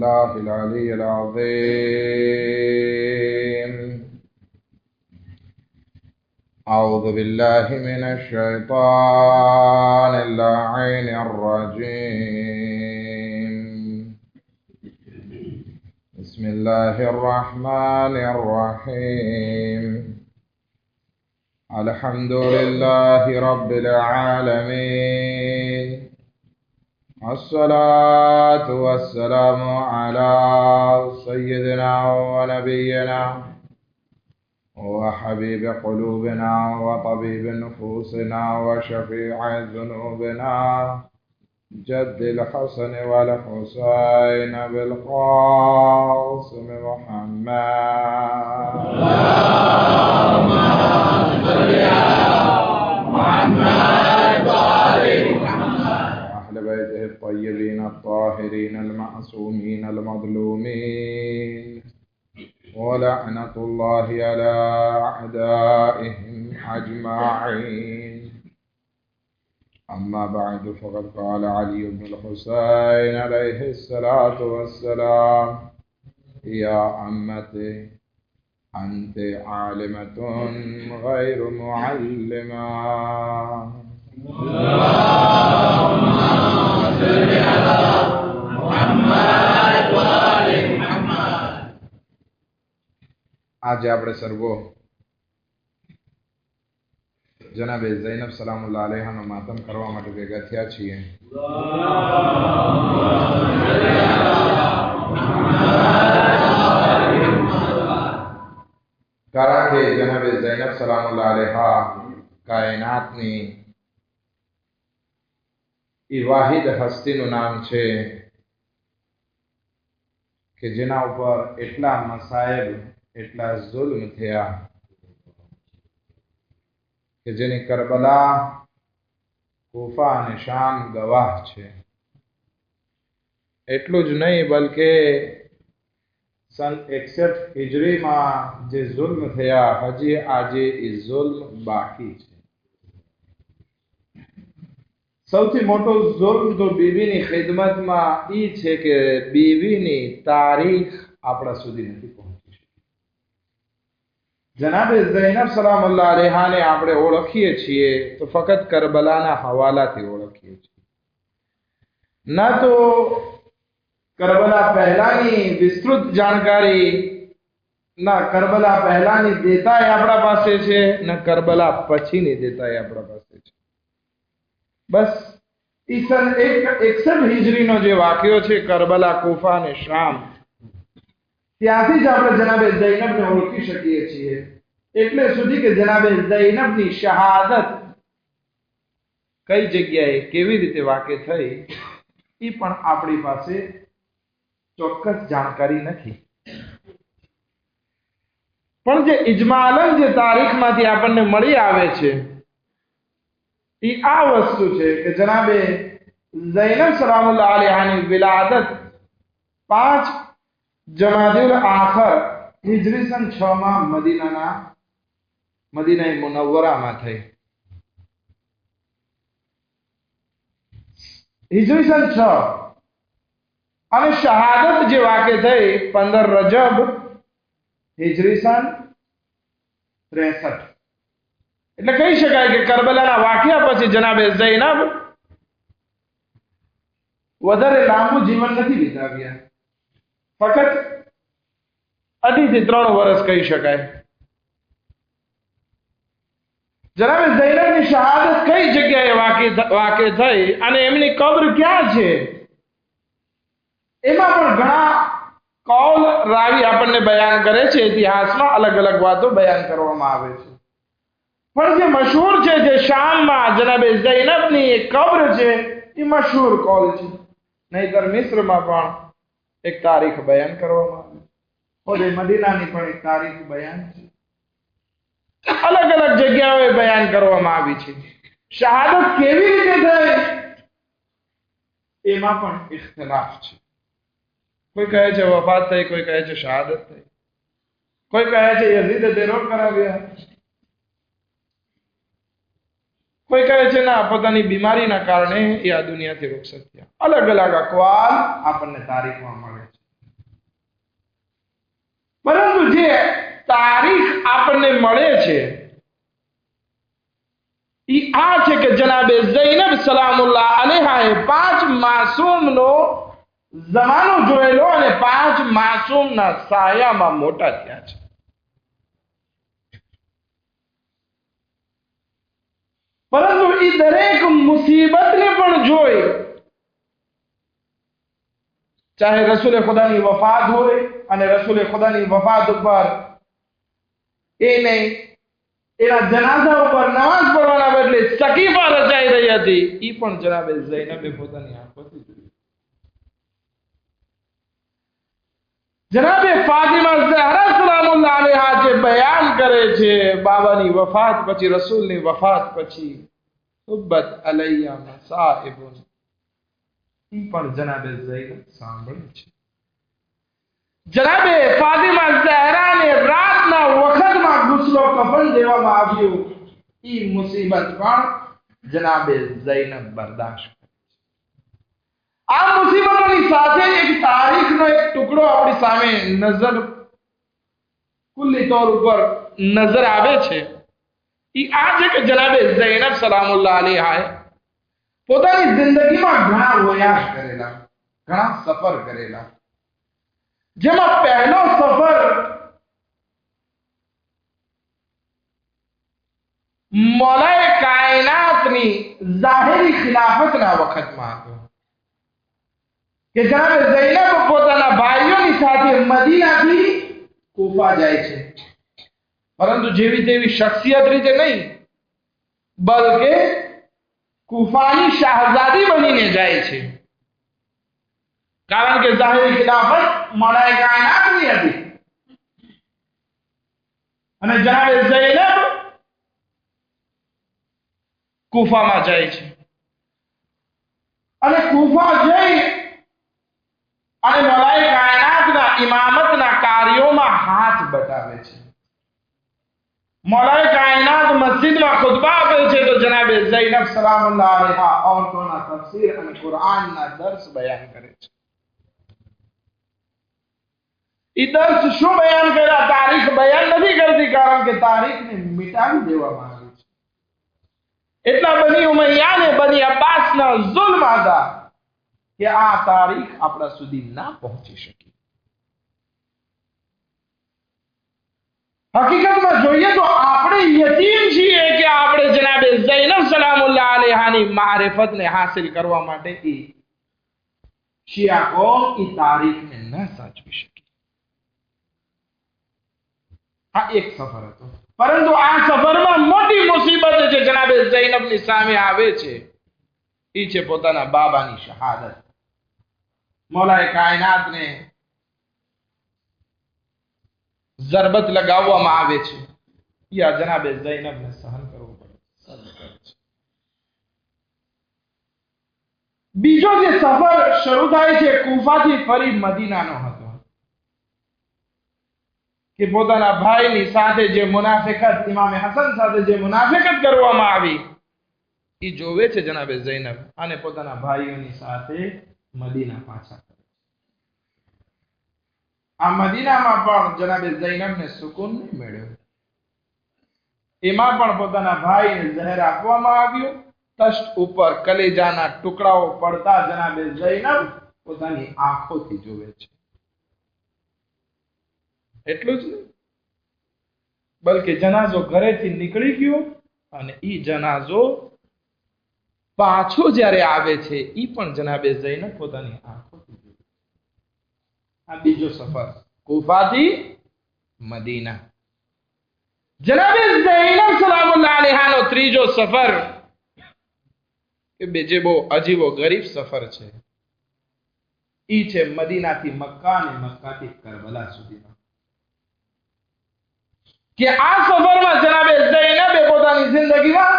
بالله العلي العظيم. أعوذ بالله من الشيطان اللعين الرجيم. بسم الله الرحمن الرحيم. الحمد لله رب العالمين، الصلاة والسلام على سيدنا ونبينا وحبيب قلوبنا وطبيب نفوسنا وشفيع ذنوبنا جد الحسن والحسين بالقاسم محمد. اللهم صل على محمد وآل محمد وأهل بيته الطيبين الطاهرين المعصومين المظلومين، ولعنة الله على أعدائهم أجمعين. أما بعد، فقد قال علي بن الحسين عليه الصلاة والسلام: يا أمتي أنت عالمة غير معلمة. اللهم صل على محمد وآل محمد. आज આપણે સર્વો જનાબે ઝૈનબ સલામુલ્લાહ અલૈહાનો માતમ કરવા માટે ભેગા થયા છીએ. કારણ કે જનાબે ઝૈનબ સલામુલ્લાહ અલૈહા કાયનાતની એ વાહિદ હસ્તીનું નામ છે કે જેના ઉપર એટલા મસાયબ, એટલા જુલ્મ થયા કે જેની કરબલા, કૂફા અને શામ ગવાહ છે. એટલું જ નહીં, બલકે સન 61 હિજરીમાં જે જુલ્મ થયા, હજી આજે એ જુલ્મ બાકી છે. સૌથી મોટો જુલ્મ તો બીવીની ખિદમતમાં એ છે કે બીવીની તારીખ આપણા સુધી નથી પહોંચી. જનાબે ઝૈનબ સલામુલ્લાહ અલૈહાને આપણે ઓળખીએ છીએ તો ફક્ત કરબલાના હવાલાથી ઓળખીએ છીએ. ના તો કરબલા પહેલાની વિસ્તૃત જાણકારી, ના કરબલા પહેલાની દેતાય આપણા પાસે છે, ના કરબલા પછીની દેતાય આપણા પાસે છે. બસ ઈસન 61 હિજરીનો જે વાક્યો છે કરબલા, કૂફા અને શામ, ત્યાંથી જ આપણે જનાબે ઝૈનબને ઓળખી શકીએ છીએ. એટલે સુધી કે જનાબે ઝૈનબની શહાદત કઈ જગ્યાએ કેવી રીતે વાકે થઈ એ પણ આપણી પાસે ચોક્કસ જાણકારી નથી. પણ જે ઇજમાલન જે તારીખમાંથી આપણને મળી આવે છે એ આ વસ્તુ છે કે જનાબે ઝૈનબ સલામુલ્લાહ અલૈહાની વિલાદત 5 જમાદુલ આખર હિજરી સન 6 માં મદીના મુનવ્વરામાં થઈ. હિજરી સન 6 અને શહાદત જે વાકે થઈ 15 રજબ હિજરી સન 63. એટલે કહી શકાય કે કરબલાના વાક્યા પછી જનાબે ઝૈનબ વધારે લાંબુ જીવન નથી વિતાવ્યા. ફક્ત 2.5 થી 3 વર્ષ કહી શકાય. જનાબે ઝૈનબની શહાદત કઈ જગ્યાએ વાકે થઈ અને એમની કબ્ર ક્યાં છે, એમાં પણ ઘણા કૌલ રાવી આપણને બયાન કરે છે. ઇતિહાસમાં અલગ અલગ વાતો બયાન કરવામાં આવે છે. પણ જે મશહૂર છે, જે શામમાં જનાબે ઝૈનબની એક કબ્ર છે, એ મશહૂર કૌલ છે. નહીતર મિસ્રમાં પણ એક તારીખ બયાન કરવામાં આવે છે. ઓલે મદીનાની પણ એક તારીખ બયાન છે. અલગ અલગ જગ્યાઓએ બયાન કરવામાં આવી છે. શહાદત કેવી રીતે થઈ એમાં પણ ઇખ્તિલાફ છે. કોઈ કહે છે વફાત થઈ, કોઈ કહે છે શહાદત થઈ, કોઈ કહે છે યઝીદે દેરોટ કરાવ્યા, કોઈ કહે છે ના પોતાની બીમારીના કારણે એ આ દુનિયાથી રૂખસત થયા. અલગ અલગ અકવાલ આપણને તારીખમાં મળે છે. પરંતુ જે તારીખ આપણને મળે છે એ આ છે કે જનાબે ઝૈનબ સલામુલ્લાહ અલૈહાએ 5 માસૂમનો જમાનો જોયેલો અને 5 માસૂમના સાયામાં મોટા થયા છે. પરંતુ એ દરેક મુસીબતને પણ જોઈ, ચાહે રસૂલે ખુદાની વફાત હોય અને રસૂલે ખુદાની વફાત ઉપર એને એના જનાઝા ઉપર નમાઝ પઢવાના બદલે સકીફા રચાઈ રહી હતી, એ પણ જનાબે ઝૈનબે પોતાની આંખોથી જોઈ. જનાબે ફાતિમા ઝહરા સલામુલ્લાહ અલૈહા જે બયાન કરે છે બાબાની વફાત પછી, રસૂલની વફાત પછી, સુબ્બત અલૈયા મસાઇબુન, ઈ પણ જનાબે ઝૈનબ સાંભળે છે. જનાબે ફાતિમા ઝહરાને રાતના વખતમાં ગુસ્લો કફન દેવામાં આવ્યું, ઈ મુસીબત પણ જનાબે ઝૈનબ બરદાશ્ત. આ મુસીબતોની સાથે એક તારીખનો એક ટુકડો આપણી સામે નજર કુલ્લી તौर ઉપર નજર આવે છે. એ આ છે કે જનાબે ઝૈનબ સલામુલ્લાહ અલૈહાએ પોતાની જિંદગીમાં ઘણા વયાસ કરેલા, ઘણા સફર કરેલા, જેમાં પહેલો સફર મૌલાએ કાયનાતની જાહેરી ખિલાફતના વખતમાં હતો કે જનાબે ઝૈનબ પોતાના ભાઈઓની સાથે મદીનાથી કૂફા જાય છે, પરંતુ જેવી તેવી શખ્સિયત રીતે નહીં, બલકે કૂફાની શાહઝાદી બનીને જાય છે. કારણ કે જાહેરી ખિલાફત મૌલાએ કાયનાતની હતી અને જનાબે ઝૈનબ કૂફામાં જાય છે અને કૂફા જઈ અને મૌલાએ કાયનાતના ઇમામતના કાર્યોમાં હાથ બતાવે છે. મૌલાએ કાયનાત મસ્જિદમાં ખુતબા આપે છે તો જનાબે ઝૈનબ સલામુલ્લાહ અલૈહા ઔરતોના તફસીર અને કુરાનના દર્સ બયાન કરે છે. એ દર્સ શું બયાન કર્યા? તારીખ બયાન નથી કરતી, કારણ કે તારીખને મિટાવી દેવામાં આવી છે. એટલા બની ઉમૈયા ને બની અબ્બાસના જુલ્મ હતા કે આ તારીખ આપણા સુધી ના પહોંચી શકી. હકીકતમાં જોઈએ તો આપણે યતીમ છીએ કે આપણે જનાબે ઝૈનબ સલામુલ્લાહ અલૈહાની મારિફતને હાસિલ કરવા માટે શિયા કોમ એ તારીખને ન સાચવી શકી. આ એક સફર હતો, પરંતુ આ સફરમાં મોટી મુસીબત જે જનાબે ઝૈનબની સામે આવે છે એ છે પોતાના બાબાની શહાદત. મૌલાએ કાયનાતને ઝરબત લગાવવામાં આવે છે, યા જનાબે ઝૈનબને સહન કરવું પડે છે. બીજો જે સફર શરૂ થાય છે કૂફાથી ફરી મદીનાનો હતો કે પોતાના ભાઈની સાથે જે મુનાફિકત, ઇમામે હસન સાથે જે મુનાફિકત કરવામાં આવી એ જોવે છે જનાબે ઝૈનબ અને પોતાના ભાઈઓની સાથે મદીના પાછા. આ મદીનામાં પણ જનાબે ઝૈનબને સુકૂન નહીં મળ્યો. એમાં પણ પોતાના ભાઈને ઝહેર આપવામાં આવ્યું. તશ્ત ઉપર કલેજાના ટુકડાઓ પડતા જનાબે ઝૈનબ પોતાની આંખોથી જોવે છે. એટલું જ નહીં, બલકે જનાઝો ઘરેથી નીકળી ગયો અને ઈ જનાઝો પાછો જ્યારે આવે છે ઈ પણ જનાબે ઝૈનબ પોતાની આંખોથી જોવે. આ બીજો સફર કૂફાથી મદીના. જનાબે ઝૈનબ સલામુલ્લાહ અલૈહાનો ત્રીજો સફર કે જે બહુ અજીબો ગરીબ સફર છે ઈ છે મદીનાથી મક્કા અને મક્કાથી કરબલા સુધીનો. કે આ સફરમાં જનાબે ઝૈનબે પોતાની જિંદગીમાં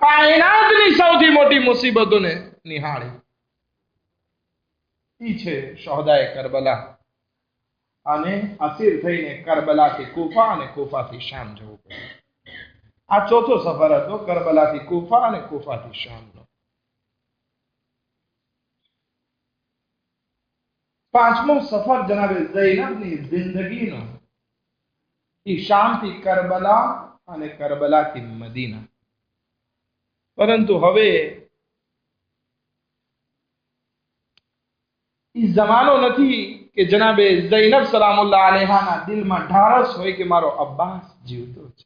કાયનાતની સૌથી મોટી મુસીબતોને નિહાળી. ઈ છે શહોદાએ કરબલા અને અસીર થઈને કરબલાથી કૂફા અને કૂફાથી શામ જવું પડ્યું. આ ચોથો સફર હતો કરબલાથી કૂફા અને કૂફાથી શામનો. પાંચમો સફર જનાબે ઝૈનબની જિંદગીનો એ શામથી કરબલા અને કરબલાથી મદીના. પરંતુ હવે એ જમાનો નથી કે જનાબે ઝૈનબ સલામુલ્લાહ અલૈહાના દિલમાં ઢારસ હોય કે મારો અબ્બાસ જીવતો છે.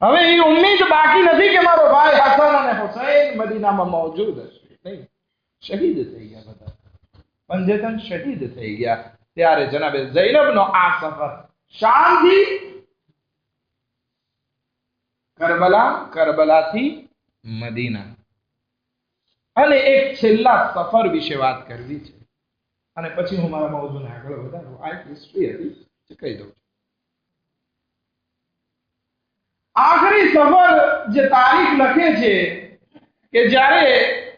હવે એ ઉમ્મીદ બાકી નથી કે મારો ભાઈ હસન અને હુસૈન મદીનામાં મોજૂદ હશે. નહીં, શહીદ થઈ ગયા બધા, પંજેતન શહીદ થઈ ગયા. ત્યારે જનાબે ઝૈનબનો આ સફર શામથી કરબલા, કરબલાથી મદીના. અને એક છેલ્લા સફર વિશે વાત કરવી છે અને પછી હું મારા મૌજૂને આગળ વધારું. આ એક હિસ્ટ્રી હતી જે કહી દઉં છું. આખરી સફર જે તારીખ લખે છે કે જ્યારે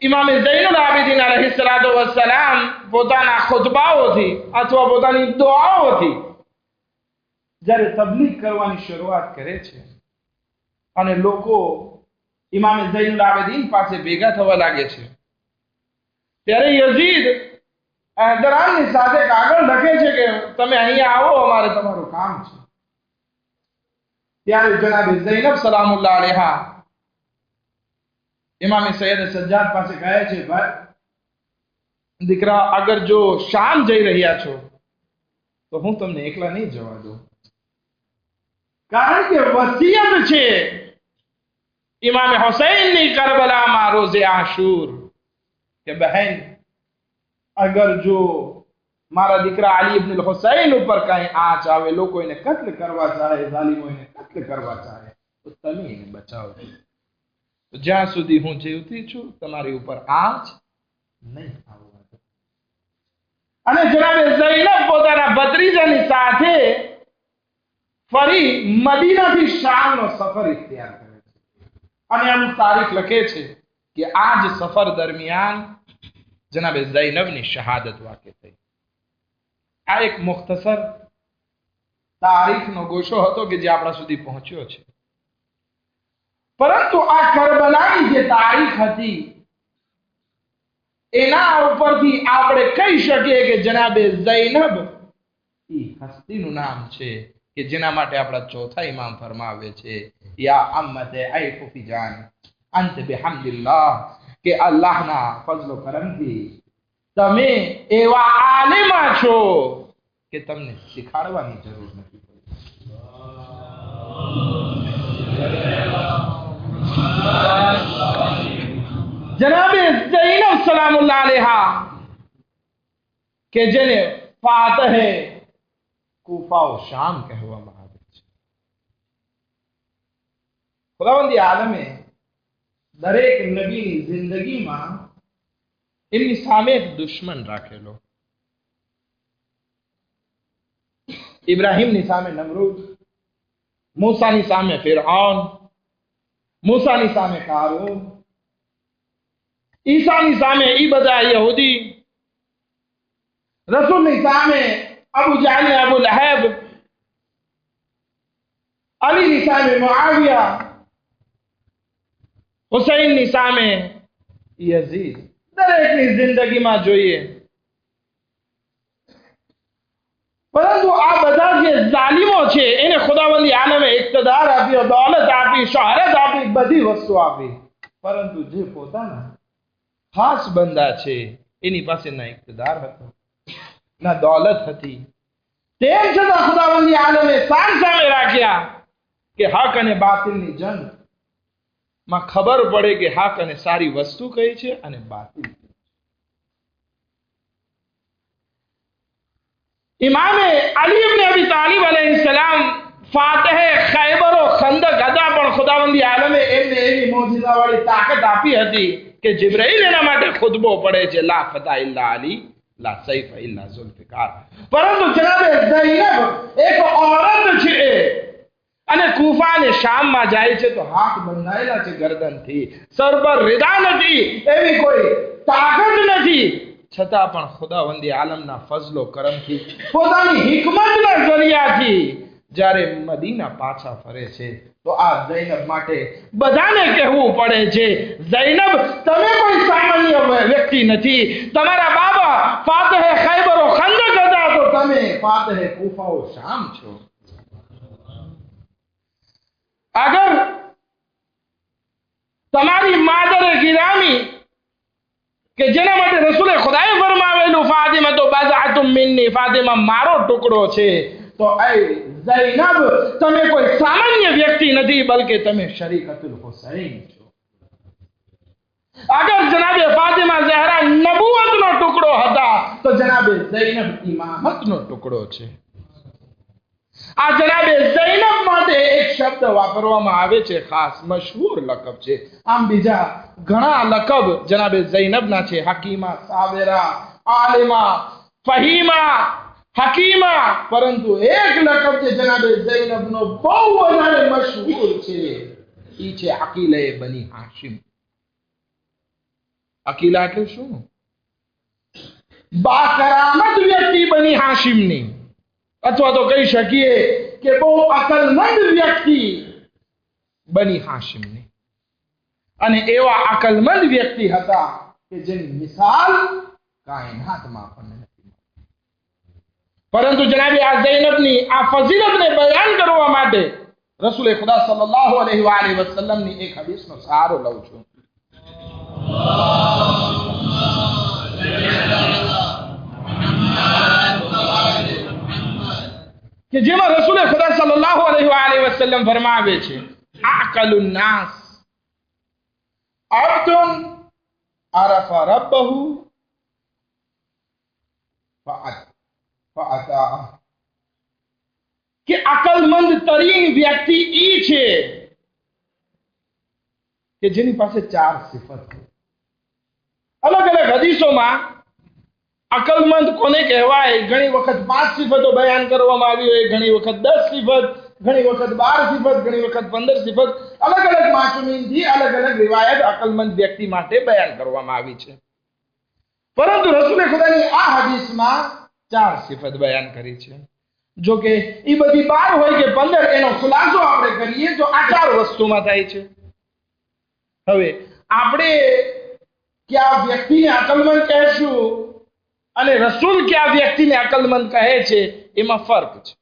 ઇમામે ઝૈનુલ આબિદીન અલૈહિસ્સલાતુ વસ્સલામ પોતાના ખુતબાઓથી અથવા પોતાની દુઆઓથી જ્યારે તબલીગ કરવાની શરૂઆત કરે છે અને લોકો ઇમામે ઝૈનુલ આબિદીન પાસે ભેગા થવા લાગે છે, ત્યારે યઝીદ એહતરામની સાથે કાગળ લખે છે કે તમે અહીંયા આવો, અમારે તમારું કામ છે. ત્યારે જનાબે ઝૈનબ સલામુલ્લાહ અલૈહા ઇમામે સૈયદ સજ્જાદ પાસે કહે છે, ભાઈ દીકરા, અગર જો શામ જઈ રહ્યા છો તો હું તમને એકલા નહીં જવા દઉં, કારણ કે વસિયત છે ઇમામે હુસૈનની કરબલામાં રોઝે આશુર કે બહેન, અગર જો મારા દીકરા અલી ઇબ્ન હુસૈન ઉપર કઈ આંચ આવે, લોકો એને કત્લ કરવા ચાહે, જાલિમો એને કત્લ કરવા ચાહે, તો તમે એને બચાવજો. જ્યાં સુધી હું જીવતી છું તમારી ઉપર આંચ નહીં આવવા દો. અને જનાબે ઝૈનબ પોતાના ભત્રીજાની સાથે ફરી મદીનાથી શામનો સફર ઇખ્તિયાર કરે છે. અને અમુક તારીખ લખે છે કે આ જ સફર દરમિયાન જનાબે ઝૈનબની શહાદત વાકે થઈ. આ એક મુખ્તસર તારીખનો ગોશો હતો કે જે આપણા સુધી પહોંચ્યો છે. પરંતુ આ કરબલાની જે તારીખ હતી એના ઉપરથી આપણે કહી શકીએ કે જનાબે ઝૈનબ એ હસ્તીનું નામ છે કે જેના માટે આપણા ચોથા ઇમામ ફરમાવે છે, યા અમ્મતે ay ફૂફી જાન અંત બિહમદિલ્લાહ, કે અલ્લાહના ફઝલ કરમથી તમે એવા આલિમા છો કે તમને શીખાડવાની જરૂર નથી પડી. જનાબે ઝૈનબ સલામુલ્લાહ અલૈહા કે જેને ફાતહે કૂફા ઓ શામ કહેવામાં આવે છે. ખુદાવંદી આલમે દરેક નબીની જિંદગીમાં એમની સામે એક દુશ્મન રાખેલો. ઇબ્રાહીમની સામે નમરૂદ, મૂસાની સામે ફિરઆન, મૂસાની સામે કારૂન, ઈસાની સામે ઈ બધા યહૂદી, રસૂલની સામે અબુ જાહલ ને અબુ લહેબ, અલીની સામે મુઆવિયા, હુસૈનની સામે યઝીદ. દરેકની જિંદગીમાં જોઈએ. પરંતુ આ બધા જે જાલિમો છે એને ખુદાવંદી આલમે ઇક્તદાર આપ્યો, દौलत આપી, શોહરત આપી, બધી વસ્તુ આપી, પરંતુ જે પોતાના ખાસ બંદા છે એની પાસે ના ઇક્તદાર હતો, ના દौलत હતી. તેમ છતાં ખુદાવંદી આલમે સામે રાખ્યા કે હક અને બાતિલની જંગ માં ખબર પડે કે હક અને સારી વસ્તુ કઈ છે અને બાતિલ. ઇમામે અલી ઇબ્ન અબી તાલિબ અલૈહિસ્સલામ ફાતહ ખૈબર ઓ ખંદક અદા પણ ખુદાવંદી આલમે એમને એવી મોજિઝાવાળી તાકાત આપી હતી કે જિબ્રાઈલ એના માટે ખુતબો પડે છે, લા ફતા ઇલ્લા અલી, લા સૈફ ઇલ્લા ઝુલ્ફિકાર. પરંતુ જનાબે ઝૈનબ એક ઔરત છે અને કૂફા અને શામમાં જાય છે તો હાથ બંધાયેલા છે ગરદનથી, સર પર રીદા નથી, એવી કોઈ તાકાત નથી, છતાં પણ ખુદાવંદી આલમના ફઝલો કરમથી, પોતાની હિકમતના જરિયાથી જ્યારે મદીના પાછા ફરે છે તો આ ઝૈનબ માટે બધાને કહેવું પડે છે, ઝૈનબ તમે કોઈ સામાન્ય વ્યક્તિ નથી. તમારા બાબા ફાતહ ખૈબર ઓ ખંદક હતા તો તમે ફાતહ કૂફા ઓ શામ છો. અગર તમારી માદરે ગિરામી કે જેના માટે રસૂલે ખુદાએ ફરમાવેલું ફાતિમા તો બઝઆતુમ મિન્ની, ફાતિમા મારો ટુકડો છે, તો એ ઝૈનબ તમે કોઈ સામાન્ય વ્યક્તિ નથી, બલકે તમે શરીકતુલ હુસૈન છો. અગર જનાબે ફાતિમા ઝહરા નબુવતનો ટુકડો હતા તો જનાબે ઝૈનબ ઇમામતનો ટુકડો છે. આ જનાબે ઝૈનબ માટે એક શબ્દ વાપરવામાં આવે છે, ખાસ મશહૂર લકબ છે. આમ બીજા ઘણા લકબ જનાબે ઝૈનબના છે, હકીમા, સાબિરા, આલિમા, ફહીમા, હકીમા, પરંતુ એક લકબ છે જનાબે ઝૈનબનો બહુ વધારે મશહૂર છે, ઈ છે અકીલે બની હાશિમ. અકીલા એટલે શું? બાકરામત વ્યક્તિ બની હાશિમની, અથવા તો કહી શકીએ કે બહુ અકલમંદ વ્યક્તિ બની હાશિમની. અને એવા અકલમંદ વ્યક્તિ હતા કે જેની મિસાલ કાયનાતમાં આપણને નથી. પરંતુ જનાબે આ ઝૈનબની આ ફઝીલતને બયાન કરવા માટે રસૂલે ખુદા સલ્લલ્લાહુ અલૈહિ વસલ્લમની એક હદીસનો સહારો લઉં છું. કે જેમાં રસૂલે ખુદા સલ્લલ્લાહુ અલૈહિ વસલ્લમ ફરમાવે છે, અકલુન નાસ અબ્દુન અરફા રબ્બહુ ફઅતા, કે અકલમંદ તરીન વ્યક્તિ ઈ છે કે જેની પાસે ચાર સિફત છે. અલગ અલગ હદીસોમાં અકલમંદ કોને કહેવાય ઘણી વખત 5 સિફતો બયાન કરવામાં આવી હોય, ઘણી વખત 10 સિફત, ઘણી વખત 12 સિફત, ઘણી વખત 15 સિફત, અલગ અલગ માસૂમીનથી અલગ અલગ રિવાયત અકલમંદ વ્યક્તિ માટે બયાન કરવામાં આવી છે. પરંતુ રસૂલે ખુદાની આ હદીસમાં 4 સિફત બયાન કરી છે. જો કે એ બધી 12 હોય કે 15, એનો ખુલાસો આપણે કરીએ તો આ 4 વસ્તુમાં થાય છે. હવે આપણે કયા વ્યક્તિને અકલમંદ કહેશું અને રસૂલ કયા વ્યક્તિને અકલમંદ કહે છે, એમાં ફર્ક છે.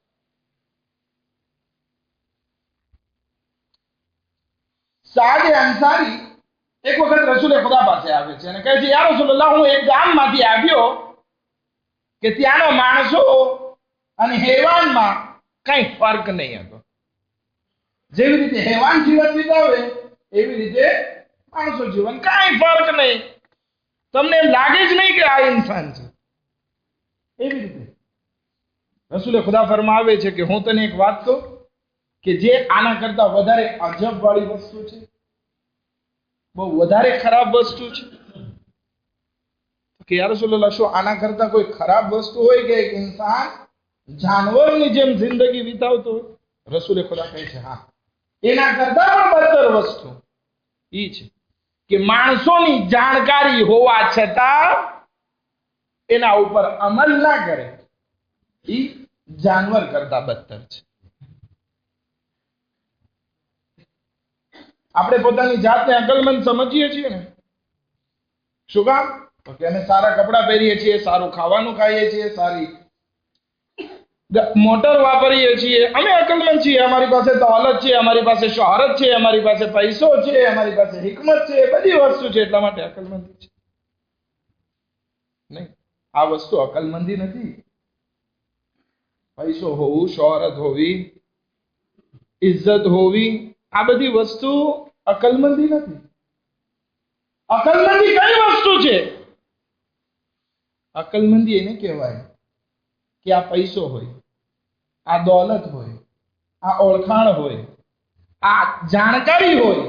સાદ અંસારી એક વખત રસૂલે ખુદા પાસે આવે છે અને કહે છે, યા રસૂલલ્લાહ, હું એક ગામમાંથી આવ્યો કે ત્યાંનો માણસો અને હેવાનમાં કઈ ફર્ક નહીં હતો. જેવી રીતે હેવાન જીવન વિતાવે એવી રીતે માણસો જીવન, કઈ ફર્ક નહીં, તમને એમ લાગે જ નહીં કે આ ઇન્સાન છે. એવી રીતે રસૂલે ખુદા ફરમાવે છે કે હું તને એક વાત કહું કે જે આના કરતા વધારે અજબ વાળી વસ્તુ છે, બહુ વધારે ખરાબ વસ્તુ છે. કે યા રસૂલલ્લાહ, શું આના કરતા કોઈ ખરાબ વસ્તુ હોય કે એક ઇન્સાન જાનવરની જેમ જિંદગી વિતાવતો હોય? રસૂલે ખુદા કહે છે, હા, એના કરતા પણ બદતર વસ્તુ ઈ છે કે માણસોની જાણકારી હોવા છતાં એના ઉપર અમલ ના કરે. ઈ જાનવર કરતા બદતર છે. આપણે પોતાની જાતને અકલમંદ સમજીએ છીએ ને? શું કામ? તો કે અમે સારા કપડાં પહેરીએ છીએ, સારું ખાવાનું ખાઈએ છીએ, સારી મોટર વાપરીએ છીએ, અમે અકલમંદ છીએ. અમારી પાસે દોલત છે, અમારી પાસે શોહરત છે, અમારી પાસે પૈસો છે, અમારી પાસે હિકમત છે, બધી વસ્તુ છે, એટલા માટે અકલમંદી છે. નહીં, આ વસ્તુ અકલમંદી નથી. પૈસો હોવું, શોહરત હોવી, ઇજ્જત હોવી, આ બધી વસ્તુ અકલમંદી નથી. અકલમંદી કઈ વસ્તુ છે? અકલમંદી એને કહેવાય કે આ પૈસો હોય, આ દોલત હોય, આ ઓળખાણ હોય, આ જાણકારી હોય,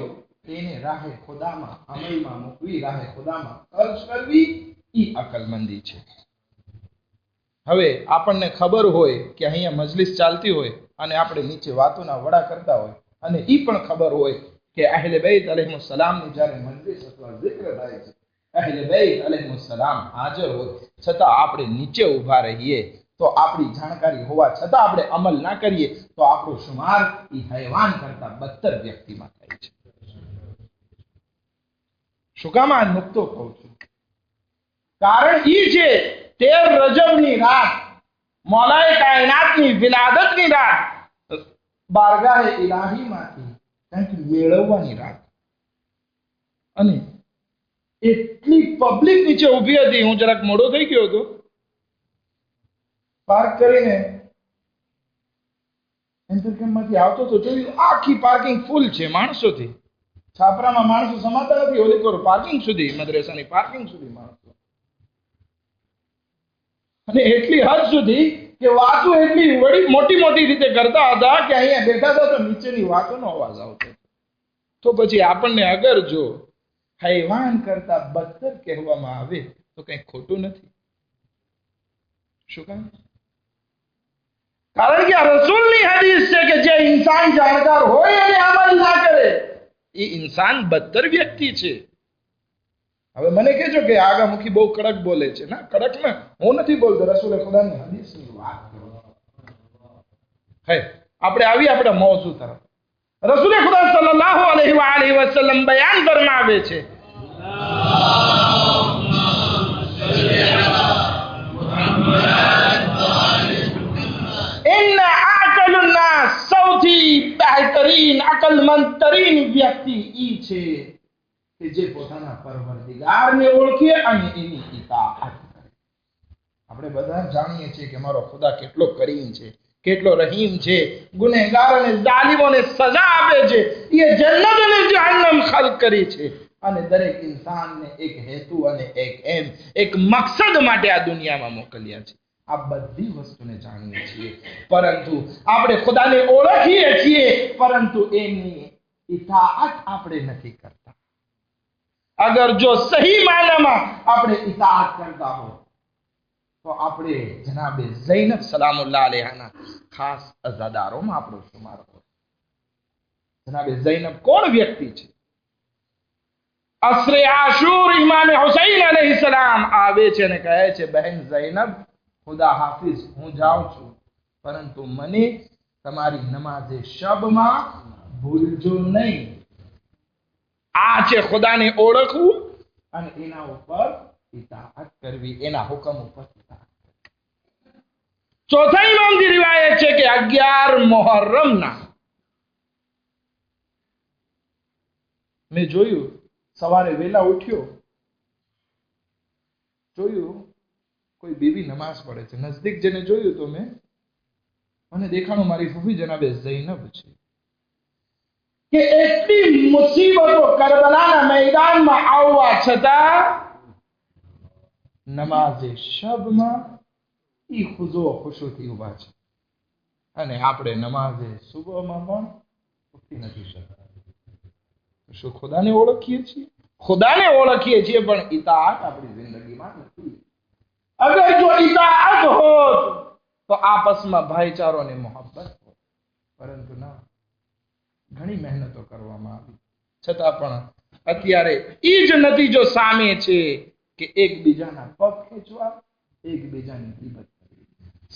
એને રાહે ખુદામાં અમલમાં મૂકવી, રાહે ખુદામાં ખર્ચ કરવી, ઈ અકલમંદી છે. હવે આપણને ખબર હોય કે અહીંયા મજલિસ ચાલતી હોય અને આપણે નીચે વાતોના વડા કરતા હોય, અને ઈ પણ ખબર હોય કે અહેલે બેત અલૈહિસ્સલામની જ્યારે મજલિસ અથવા zikr થાય છે, અહેલે બેત અલૈહિસ્સલામ હાજર હોય છતાં આપણે નીચે ઊભા રહીએ, તો આપણી જાણકારી હોવા છતાં આપણે અમલ ના કરીએ, તો આપણો શુમાર ઈ હૈવાન કરતા બદતર વ્યક્તિમાં થાય છે. શું કામ આ નુકતો કહું છું? કારણ ઈ છે 13 રજબની રાત, મૌલાએ કાયનાતની વિલાદતની રાત, બારગાહે ઇલાહીમાંથી કંઈક મેળવવાની રાત. અને એટલી પબ્લિક નીચે ઊભી હતી. હું જરાક મોડો થઈ ગયો હતો, પાર્ક કરીને એન્ટરકેમ્પમાંથી આવતો તો જોયું આખી પાર્કિંગ ફૂલ છે માણસોથી. છાપરામાં માણસો સમાતા નથી, ઓલી કોર પાર્કિંગ સુધી, મદ્રેસાની પાર્કિંગ સુધી માણસો. અને એટલી હદ સુધી કે વાતો એટલી વડી મોટી મોટી રીતે કરતા હતા કે અહીંયા બેઠા હતા તો નીચેની વાતોનો અવાજ આવતો. તો પછી આપણને અગર જો હૈવાન કરતા બદતર કહેવામાં આવે તો કંઈ ખોટું નથી. શું કામ? કારણ કે આ રસૂલની હદીસ છે કે જે ઇન્સાન જાણકાર હોય અને અમલ ના કરે એ ઇન્સાન બદતર વ્યક્તિ છે. હવે મને કહેજો કે આગામુખી બહુ કડક બોલે છે. ના, કડક ને હું નથી બોલતો, રસૂલે ખુદાની હદીસની વાત કરો. હે, આપણે આવી આપણા મૌજુ તરફ. રસૂલે ખુદા સલ્લલ્લાહુ અલૈહિ વસલ્લમ બયાન ફરમાવે છે, સૌથી બહેતરીન અકલમંદ તરીન વ્યક્તિ ઈ છે કે જે પોતાના પરવરદિગારને ઓળખે અને એની ઇતાઅત કરે. આપણે બધા જાણીએ છીએ કે મારો ખુદા કેટલો કરીમ છે, કેટલો રહીમ છે, ગુનેગાર અને જાલિમોને સજા આપે છે. એ જન્નત અને જહન્નમ ખલક કરી છે અને દરેક ઇન્સાનને એક હેતુ અને એક મકસદ માટે આ દુનિયામાં મોકલ્યા છે. આ બધી વસ્તુને જાણીએ છીએ, પરંતુ આપણે ખુદાને ઓળખીએ છીએ, પરંતુ એની ઇતાઅત આપણે નથી કરતા. અગર જો સહી માનામાં આપણે ઇતાઅત કરતા હો તો આપણે જનાબે ઝૈનબ સલામુલ્લાહ અલૈહાના ખાસ અઝાદારોમાં આપણો શુમાર હોય. જનાબે ઝૈનબ કોણ વ્યક્તિ છે? અસરે આશુર ઇમામ હુસૈન અલૈહિ સલામ આવે છે અને કહે છે, બહેન ઝૈનબ, ખુદા હાફિઝ, હું જાઉં છું, પરંતુ મને તમારી નમાઝે શબમાં ભૂલજો નહીં. આ છે ખુદાને ઓળખવું અને એના ઉપર ઇતાઅત કરવી, એના હુકમ ઉપર ઇતાઅત કરવી. ચોથા ઇમામની રિવાયત છે કે 11 મુહર્રમના મેં જોયું, સવારે વહેલા ઉઠ્યો, જોયું કોઈ બીબી નમાઝ પડે છે. નજદીક જેને જોયું તો મને દેખાણું મારી ફૂફી જનાબે ઝૈનબ છે કે એટલી મુસીબતો કરબલાના મેદાનમાં આવવા છતાં નમાઝે શબમાં ઈ ખુશો ખુશુથી ઉભા છે. અને આપણે નમાઝે સુબહમાં પણ ઉઠી નથી શકતા. શું ખુદાને ઓળખીએ છીએ? ખુદાને ઓળખીએ છીએ, પણ ઇતાઅત આપણી જિંદગીમાં નથી. અગર જો ઇતાઅત હોત તો આપસમાં ભાઈચારો અને મોહબ્બત હોત, પરંતુ ના, ઘણી મહેનતો કરવામાં આવી છતાં પણ અત્યારે ઈ જ નતીજો સામે છે કે એકબીજાના પગ ખેંચવા, એકબીજાની ગીબત કરવી.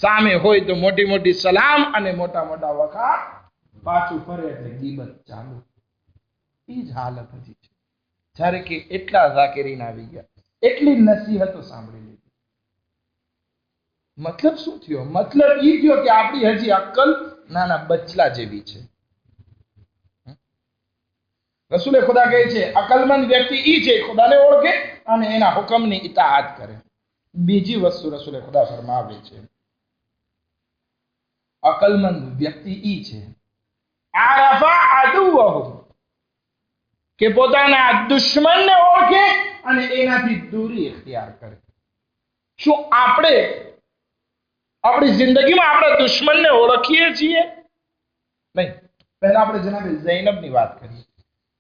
સામે હોય તો મોટી મોટી સલામ અને મોટા મોટા વખાણ, પાછું ફરે એટલે ગીબત ચાલુ. ઈ જ હાલત હજી છે. જ્યારે કે એટલા ઝાકિરીન આવી ગયા, એટલી નસીહતો સાંભળી લીધી. મતલબ શું થયો? મતલબ ઈ થયો કે આપણી હજી અક્કલ નાના બચલા જેવી છે. રસૂલે ખુદા કહે છે, અકલમંદ વ્યક્તિ ઈ છે ખુદાને ઓળખે અને એના હુકમની ઇતાઅત કરે. બીજી વસ્તુ રસૂલે ખુદા ફરમાવે છે, અકલમંદ વ્યક્તિ ઈ છે આરફા અદુવહુ, કે પોતાના દુશ્મનને ઓળખે અને એનાથી દૂરી ઇખ્તિયાર કરે. શું આપણે આપણી જિંદગીમાં આપણા દુશ્મનને ઓળખીએ છીએ? નહીં. પહેલા આપણે જનાબે ઝૈનબની વાત કરીએ.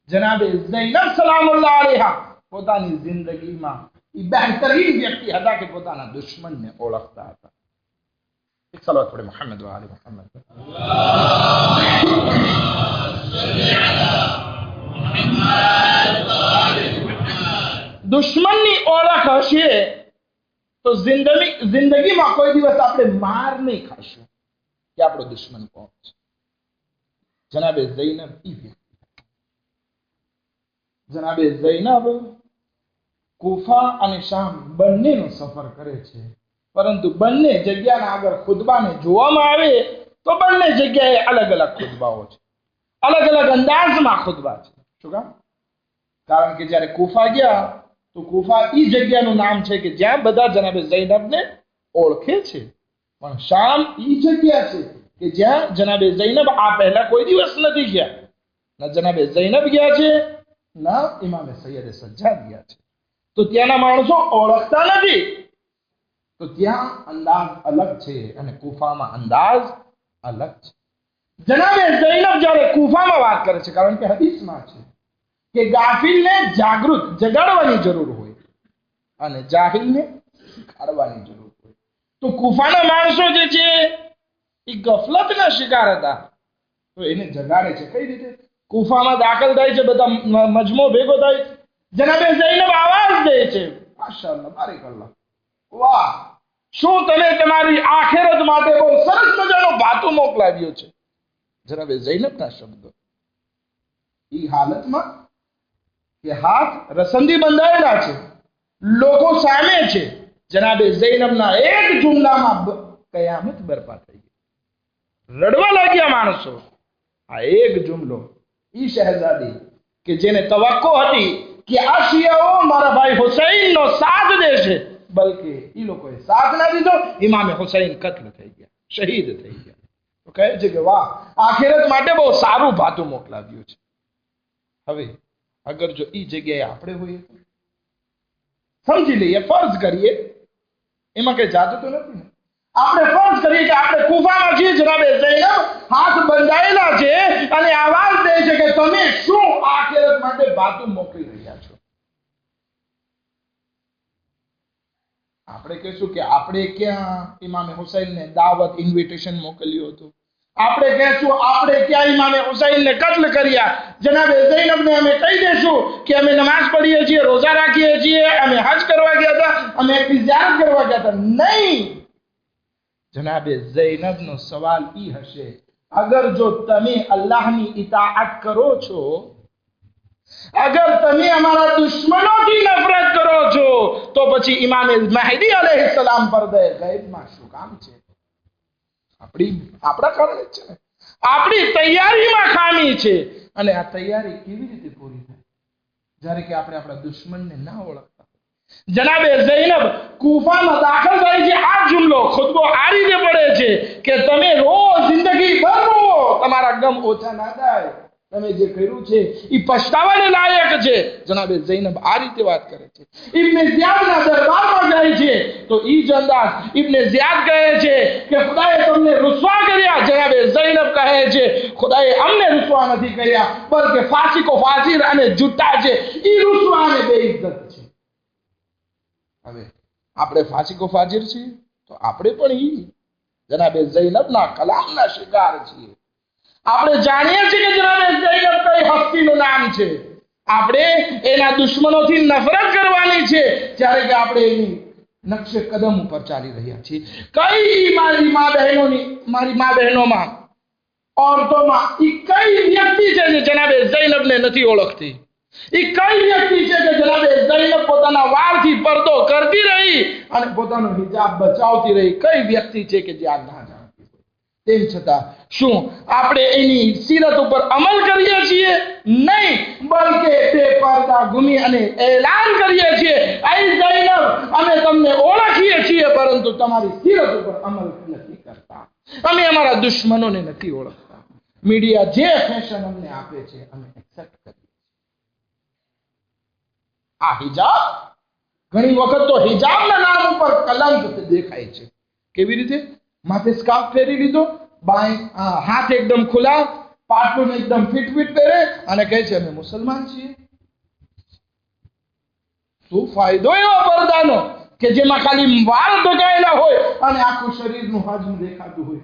જનાબે ઝૈનબ સલામુલ્લાહ અલૈહા પોતાની જિંદગીમાં એ બહેતરીન વ્યક્તિ હતા કે પોતાના દુશ્મનને ઓળખતા હતા. એક સલાવત પડે મુહમ્મદ વ આલે મુહમ્મદ. દુશ્મનની ઓળખ હશે તો જિંદગીમાં કોઈ દિવસ આપણે માર નહીં ખાશું કે આપણો દુશ્મન કોણ છે. જનાબે ઝૈનબ ઈ વ્યક્તિ. જનાબે ઝૈનબ કુફા અને શામ બંનેનો સફર કરે છે પરંતુ બંને જગ્યાના આગળ ખુતબાને જોવામાં આવે તો બંને જગ્યાએ અલગ અલગ ખુતબાઓ છે, અલગ અલગ અંદાજમાં ખુતબા છે. શું કામ? કારણ કે જ્યારે કુફા ગયા તો કુફા ઈ જગ્યાનું નામ છે કે જ્યાં બધા જનાબે ઝૈનબને ઓળખે છે, પણ શામ ઈ જગ્યા છે કે જ્યાં જનાબે ઝૈનબ આ પહેલા કોઈ દિવસ નથી ગયા. ન જનાબે ઝૈનબ ગયા છે, ન ઇમામે સૈયદે સજ્જાદ ગયા છે. તો ત્યાંના માણસો ઓળખતા નથી. તો ત્યાં અંદાજ અલગ છે અને કુફામાં અંદાજ અલગ છે. જનાબે ઝૈનબ જ્યારે કુફામાં વાત કરે છે, કારણ કે હદીસમાં છે કે ગાફિલને જાગૃત જગાડવાની જરૂર હોય અને જાહિલને શીખવાડવાની જરૂર હોય. તો કુફાના માણસો જે છે એ ગફલતના શિકાર હતા, તો એને જગાડે છે. કઈ રીતે? કુફામાં દાખલ થાય છે, બધા મજમો ભેગો થાય છે, જનાબે ઝૈનબ આવાજ દે છે, માશાઅલ્લાહ, બારેકલ્લાહ, વાહ, શું તમે તમારી આખિરત માટે બહુ સરસ મજાનો ભાતું મોકલાવ્યો છે. જનાબે ઝૈનબના શબ્દો. ઈ હાલતમાં કે હાથ રસંદી બંધાયેલા છે, લોકો સામે છે, જનાબે ઝૈનબના એક જુમલામાં કયામત બરપા થઈ ગઈ. રડવા લાગ્યા માણસો. આ એક જુમલો ઈ શહેજાદી કે જેને તવક્કો હતી કે આ શિયાઓ મારા ભાઈ હુસૈનનો સાથ દેશે, બલકે ઈ લોકોએ સાથ ના દીધો, ઇમામે હુસૈન કત્લ થઈ ગયા, શહીદ થઈ ગયા. તો કહે છે કે વાહ, આખિરત માટે બહુ સારું ભાતું મોકલાવ્યું છે. હવે અગર જો ઈ જગ્યાએ આપણે હોઈએ તો સમજી લઈએ, ફર્જ કરીએ, એમાં કઈ જાદુ તો નથી ને. આપણે ફર્જ કરીએ કે આપણે કુફામાં છીએ, જનાબે ઝૈનબ હાથ બંધાયેલા છે અને આવાજ દે છે કે તમે શું આખિરત માટે ભાતું મોકલી રહ્યા છો. આપણે કહીશું કે આપણે ક્યાં ઇમામે હુસૈનને દાવત ઇન્વિટેશન મોકલ્યું હતું, આપણે કહેશું આપણે ક્યાં ઇમામે હુસૈનને કત્લ કર્યા. જનાબે ઝૈનબને અમે કહી દેશું કે અમે નમાઝ પઢીએ છીએ, રોઝા રાખીએ છીએ, અમે હજ કરવા ગયા હતા, અમે એકની ઝિયારત કરવા ગયા હતા. નહીં, જનાબે ઝૈનબનો સવાલ ઈ હશે, અગર જો તમે અલ્લાહની ઇતાઅત કરો છો, અગર તમે અમારા દુશ્મનોથી નફરત કરો છો, તો પછી ઇમામે મહદી અલૈહિસ્સલામ પડદે ગૈબમાં શું કામ છે? આપણા કારણે છે ને, આપણી તૈયારીમાં ખામી છે. અને આ તૈયારી કેવી રીતે પૂરી થાય? જ્યારે કે આપણે આપણા દુશ્મનને ના ઓળખતા. જનાબે ઝૈનબ કુફામાં દાખલ થાય છે, આ જુમલો ખુતબો આ રીતે પડે છે કે તમે રોજ જિંદગી ભર રો, તમારા ગમ ઓછા ના થાય, તમે જે કર્યું છે એ પછતાવાને લાયક છે. જનાબે ઝૈનબ આ રીતે વાત કરે છે. ઇબ્ને ઝિયાદના દરબારમાં જાય છે તો ઈ જ અંદાજ ઇબ્ને ઝિયાદ કહે છે કે ખુદાએ તમને રુસવા કર્યા. જનાબે ઝૈનબ કહે છે ખુદાએ અમને રુસવા નથી કર્યા, બલકે ફાસિકો ફાસિર અને જુઠ્ઠા છે, ઈ રુસવા અને બેઇજ્જત છે. હવે આપણે ફાસિકો ફાજિર છીએ તો આપણે પણ ઈ જનાબે ઝૈનબના કલામના શિકાર છીએ. આપણે જાણીએ છીએ કે જનાબે ઝૈનબ કઈ હસ્તીનું નામ છે, આપણે એના દુશ્મનોથી નફરત કરવાની છે, જ્યારે કે આપણે એની નકશે કદમ ઉપર ચાલી રહ્યા છીએ. કઈ મારી મા બહેનોમાં औरतों કઈ વ્યક્તિ છે જે જનાબે ઝૈનબને નથી ઓળખતી? એ કઈ વ્યક્તિ છે કે જનાબે ઝૈનબ પોતાના વાળથી પડદો કરતી રહી અને પોતાનો હિજાબ બચાવતી રહી? કઈ વ્યક્તિ છે કે જે આ ના જાણતી હોય? તેમ છતાં શું આપણે એની સીરત ઉપર અમલ કરીએ છીએ? નહીં, બલકે બેપરદા ઘૂમી અને એલાન કરીએ છીએ, આઈ ઝૈનબ અમે તમને ઓળખીએ છીએ, પરંતુ તમારી સીરત ઉપર અમલ નથી કરતા, અમે અમારા દુશ્મનોને નથી ઓળખતા. મીડિયા જે ફેશન અમને આપે છે અમે એક્સેપ્ટ કરીએ. આ હિજાબ ઘણી વખત તો હિજાબના નામ ઉપર કલંક દેખાય છે. કેવી રીતે? માથે સ્કાર્ફ ફેરી લીધો, હાથ એકદમ ખુલ્લા, પાટલું એકદમ ફિટ પહેરે અને કહે છે અમે મુસલમાન છીએ. શું ફાયદો એવો પડદાનો કે જેમાં ખાલી વાળ ઢકાયેલા હોય અને આખું શરીરનું હજમ દેખાતું હોય?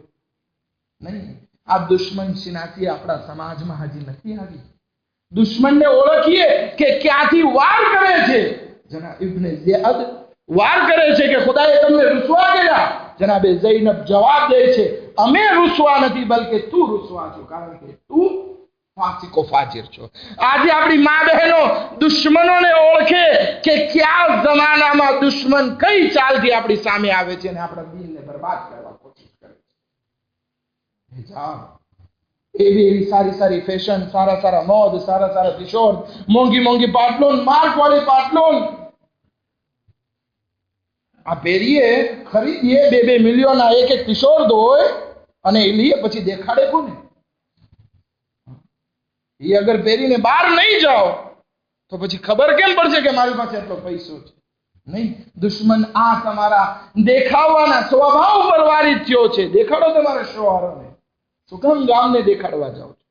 નહીં, આ દુશ્મન સિનાતી આપણા સમાજમાં હજી નથી આવી. દુશ્મનને ઓળખીએ કે ક્યાંથી વાર કરે છે. જનાબ ઇબ્ને ઝિયાદ વાર કરે છે કે ખુદાએ તમને રુસવા કર્યા. જનાબે ઝૈનબ જવાબ દે છે અમે રુસવા નથી, બલકે તું રુસવા છો, કારણ કે તું ફાસિકો ફાજિર છો. આજે આપણી મા બહેનો દુશ્મનોને ઓળખે કે કયા જમાનામાં દુશ્મન કઈ ચાલથી આપણી સામે આવે છે અને આપણા દિલને બરબાદ કરવા કોશિશ કરે છે. હિજાબ, એવી સારી સારી ફેશન, સારા સારા મોડ, સારા સારા ટી શર્ટ, મોંઘી મોંઘી પાટલુન, માર્ક વાળી પાટલુન આ પહેરીએ, ખરીદીએ, 2-2 મિલિયનના એક ટી શર્ટ હોય અને એ લઈએ પછી દેખાડે કોને? એ અગર પહેરીને બહાર નહીં જાઓ તો પછી ખબર કેમ પડશે કે મારી પાસે એટલો પૈસો છે? નહીં, દુશ્મન આ તમારા દેખાવાના સ્વભાવ પર વારિત થયો છે. દેખાડો તમારા શોહરોને. શું કામ ગામને દેખાડવા જાઓ છો?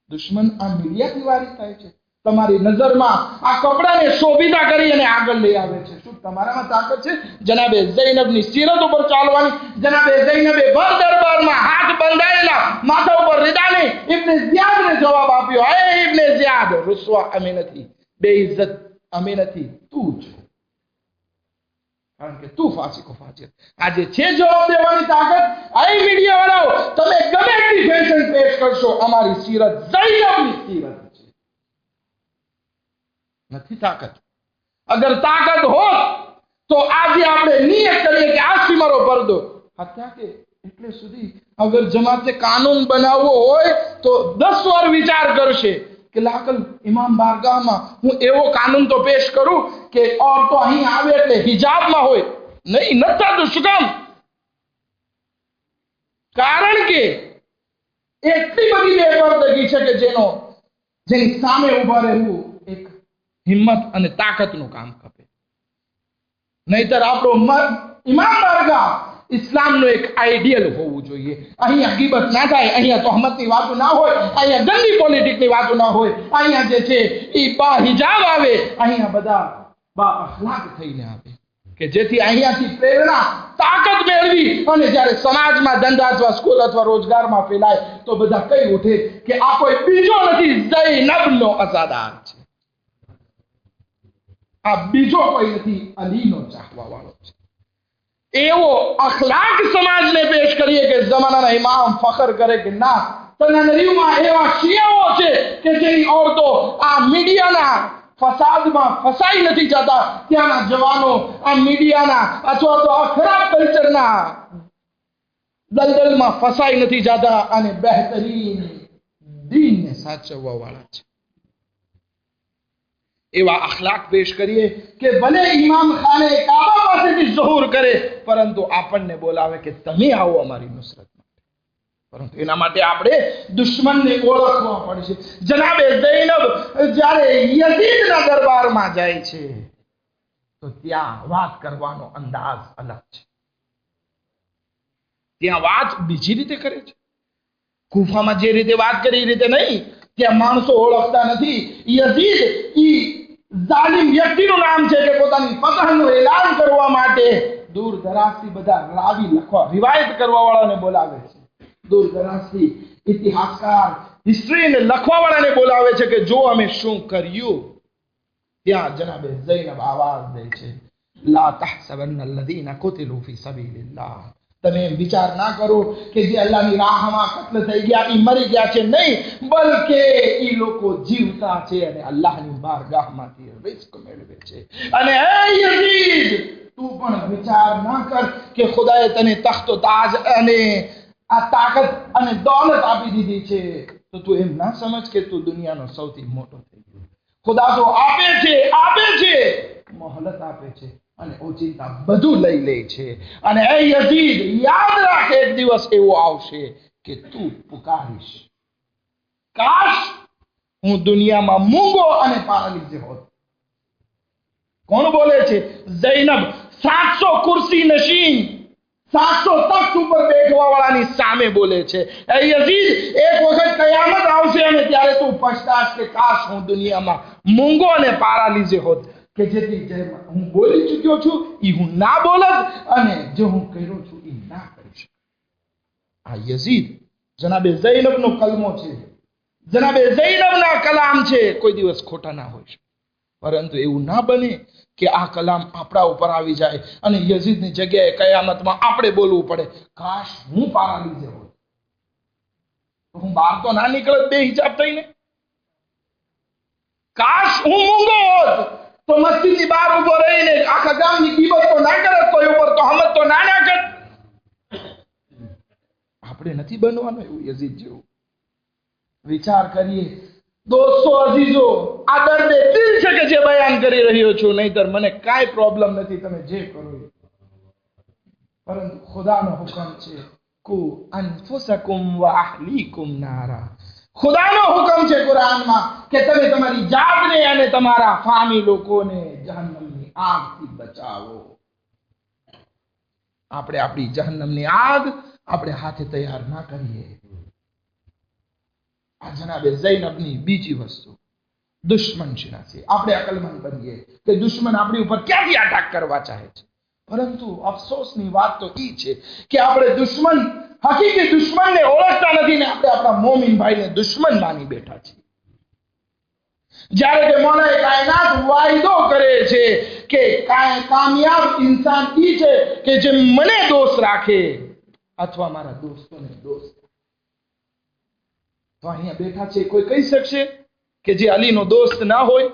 દુશ્મન આ મીડિયાથી વારિત થાય છે. તમારી નજરમાં આ કપડાને શોભિતા કરી અને આગળ લઈ આવે છે. શું તમારામાં તાકાત છે જનાબે ઝૈનબની સીરત ઉપર ચાલવાની? જનાબે ઝૈનબે ભર દરબારમાં હાથ બંધાયેલા, માથા ઉપર રિદાને ઇબ્ને ઝિયાદને જવાબ આપ્યો, હે ઇબ્ને ઝિયાદ, રુસવા અમે નથી, બેઇજ્જત અમે નથી, તું છો. કારણ કે તું ફાસિકો ફાજિર. આજે છે જવાબ દેવાની તાકાત? આ મીડિયા વાળાઓ તમે ગમે એટલી ફેશન પેશ કરશો, અમારી સીરત ઝૈનબની સીરત છે. નથી તાકાત. અગર તાકાત હોત તો આજે આપણે નિયત કરીએ કે આજથી મારો પડદો. હત્યા કે એટલે સુધી અગર જમાતે કાનૂન બનાવવો હોય તો 10 વાર વિચાર કરશે કે લાકલ ઇમામ બારગાહમાં હું એવો કાનૂન તો પેશ કરું કે ઓરતો અહીં આવે એટલે હિજાબમાં હોય. નહીં, નથી થતું. શું કામ? કારણ કે એટલી બધી બેપરદગી છે કે જેની સામે ઉભા રહેવું એક હિંમત અને તાકાતનું કામ ખપે. નહીતર આપણો ઇમામ બારગાહ ઇસ્લામનો એક આઈડિયલ હોવું જોઈએ. અહીંયા ગીબત ના થાય, અહીંયા તોહમતની વાતો ના હોય, અહીંયા ગંદી પોલિટિકની વાતો ના હોય, અહીંયા જે છે એ બા હિજાબ આવે, અહીંયા બધા બા અખલાક થઈને આવે કે જેથી અહીંયાથી પ્રેરણા તાકાત મેળવી અને જ્યારે સમાજમાં ધંધા અથવા સ્કૂલ અથવા રોજગારમાં ફેલાય તો બધા કઈ ઉઠે કે આ કોઈ બીજો નથી, ઝૈનબનો અઝાદાર છે. આ બીજો કોઈ નથી, અલીનો ચાહવા વાળો છે. એવો અખલાક સમાજને પેશ કરીએ કે જમાનાના ઇમામ ફખર કરે કે ના, તનરીમાં એવા શિયાઓ છે કે જેની ઓરતો આ મીડિયાના ફસાદમાં ફસાઈ નથી જતા. ત્યાંના જવાનો આ મીડિયાના અથવા તો આ ખરાબ કલ્ચરના દલદલમાં ફસાઈ નથી જતા અને બહેતરીન દીનને સાચવવા વાળા છે. એવા અખલાક પેશ કરીએ કે ભલે ઇમામ ખાને કાબા પાસેથી ઝુહુર કરે પરંતુ આપણને બોલાવે કે તમે આવો અમારી નુસરત માટે. પરંતુ એના માટે આપણે દુશ્મનને ઓળખવા પડશે. જનાબે ઝૈનબ જ્યારે યઝીદના દરબારમાં જાય છે તો ત્યાં વાત કરવાનો અંદાજ અલગ છે. ત્યાં વાત બીજી રીતે કરે છે. કુફામાં જે રીતે વાત કરી એ રીતે નહીં. ત્યાં માણસો ઓળખતા નથી. યઝીદ ઈ જાલિમ વ્યક્તિનું નામ છે કે પોતાની ફતહનું એલાન કરવા માટે દૂર દરાજથી બધા રાવી લખવા, રિવાયત કરવા વાળાને બોલાવે છે. દૂર દરાજથી ઇતિહાસકાર, હિસ્ટ્રીને લખવા વાળાને બોલાવે છે કે જો અમે શું કર્યું. ત્યાં જનાબે ઝૈનબ આવાજ દે છે, લા તહસબન્ના અલ્લઝીના કુતિલુ ફી સબીલિલ્લાહ. તમે વિચાર ના કરો કે જે અલ્લાહની રાહમાં કત્લ થઈ ગયા એ મરી ગયા છે. નહીં, બલકે એ લોકો જીવતા છે અને અલ્લાહની બારગાહમાંથી રિઝ્ક મેળવે છે. અને હે યઝીદ, તું પણ વિચાર ના કર કે ખુદાએ તને તખ્ત તાજ અને આ તાકાત અને દોલત આપી દીધી છે તો તું એમ ના સમજ કે તું દુનિયાનો સૌથી મોટો થઈ ગયો. ખુદા તો આપે છે, મોહલત આપે છે અને ઓચિંતા બધું લઈ લે છે. અને એ યઝીદ યાદ રાખ, એક દિવસ એવો આવશે કે તું પુકારીશ, કાશ હું દુનિયામાં મૂંગો અને પારાલીઝ હોત. કોણ બોલે છે? ઝૈનબ 700 ખુરશી નશીન, 700 તખ્ત ઉપર બેઠવા વાળાની સામે બોલે છે. એ યઝીદ, એક વખત કયામત આવશે અને ત્યારે તું પછતાશ કે કાશ હું દુનિયામાં મૂંગો અને પારાલીઝ હોત કે જેથી જે હું બોલી ચૂક્યો છું એ હું ના બોલત અને જે હું કર્યો છું એ ના કરી શકું. આ યઝીદ જનાબે ઝૈનબનો કલમો છે, જનાબે ઝૈનબના કલામ છે. કોઈ દિવસ ખોટા ના હોય. પરંતુ એવું ના બને કે આ કલામ આપણા ઉપર આવી જાય અને યઝીદની જગ્યાએ કયામતમાં આપણે બોલવું પડે, કાશ હું પારાલીઝ હોત. હું બહાર તો ના નીકળત બે હિજાબ થઈને. કાશ હું મૂંગો હોત તો મસ્જિદની બહાર ઉભો રહીને આખા ગામની ગીબત તો ના કરત, કોઈ ઉપર તો હમત તો ના કરત. આપણે નથી બનવાનું એવું યઝીદ જેવું. વિચાર કરીએ દોસ્તો અઝીઝો, આ દર્દે દિલ છે કે જે બયાન કરી રહ્યો છું, નહીતર મને કાંઈ પ્રોબ્લેમ નથી, તમે જે કરો. પરંતુ ખુદાનો હુકમ છે કુ અનફુસકુમ વ અહલીકુમ નારા. ખુદાનો હુકમ છે કુરાનમાં કે તમે તમારી જાતને અને તમારા ફામી લોકોને જહન્નમની આગથી બચાવો. આપણે આપણી જહન્નમની આગ આપણે હાથે તૈયાર ના કરીએ. આ જનાબે ઝૈનબની બીજી વસ્તુ દુશ્મન શિનાસી. આપણે અકલમંદ બનીએ કે દુશ્મન આપણી ઉપર ક્યાંથી અટેક કરવા ચાહે છે. પરંતુ અફસોસની વાત તો એ છે કે આપણે દુશ્મન, હકીકી દુશ્મનને ઓળખતા નથી ને આપણે આપણા મોમિન ભાઈને દુશ્મન માની બેઠા છીએ. જ્યારે કે મોલાએ કાયનાત વાયદો કરે છે કે કામયાબ ઇન્સાન એ છે કે જે મને દોસ્ત રાખે અથવા મારા દોસ્તોને દોસ્ત. તો અહીંયા બેઠા છે, કોઈ કહી શકશે કે જે અલીનો દોસ્ત ના હોય?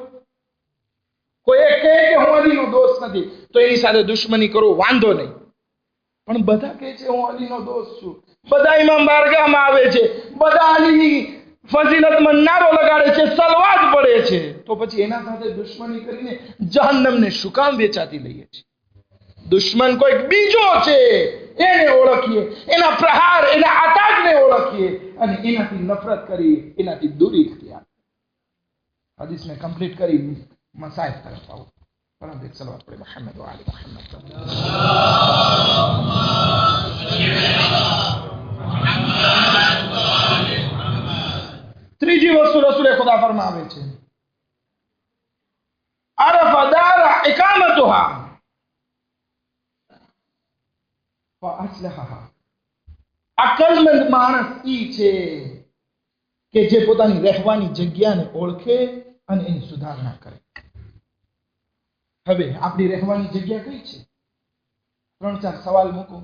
કોઈ એક કહે કે હું અલીનો દોસ્ત નથી તો એની સાથે દુશ્મની કરો, વાંધો નહીં. પણ બધા કહે છે હું અલીનો દોસ્ત છું, બધા ઇમામ બારગાહમાં આવે છે, બધા અલીની ફઝીલતમાં નારો લગાડે છે, સલવાત પડે છે, તો પછી એના સાથે દુશ્મની કરીને જહન્નમને શું કામ વેચાતી લઈએ છીએ? દુશ્મન કોઈક બીજો છે, એને ઓળખીએ, એના પ્રહાર, એના આતંકને ઓળખીએ અને એનાથી નફરત કરી, એનાથી દૂરી કરીએ. હદીસને કમ્પ્લીટ કરી મસાઇફ તરફ આવો. પરંતુ એક સલવાત પડે મુહમ્મદ વ આલી મુહમ્મદ. ત્રીજી વસ્તુ રસૂલે ખુદા ફરમાવે છે અરફા દારા ઇકામતુહા વ અસ્લહા. અકલમંદ માણસ ઈ છે કે જે પોતાની રહેવાની જગ્યાને ઓળખે અને એની સુધારણા કરે. હવે આપણી રહેવાની જગ્યા કઈ છે? 3-4 સવાલ મૂકો.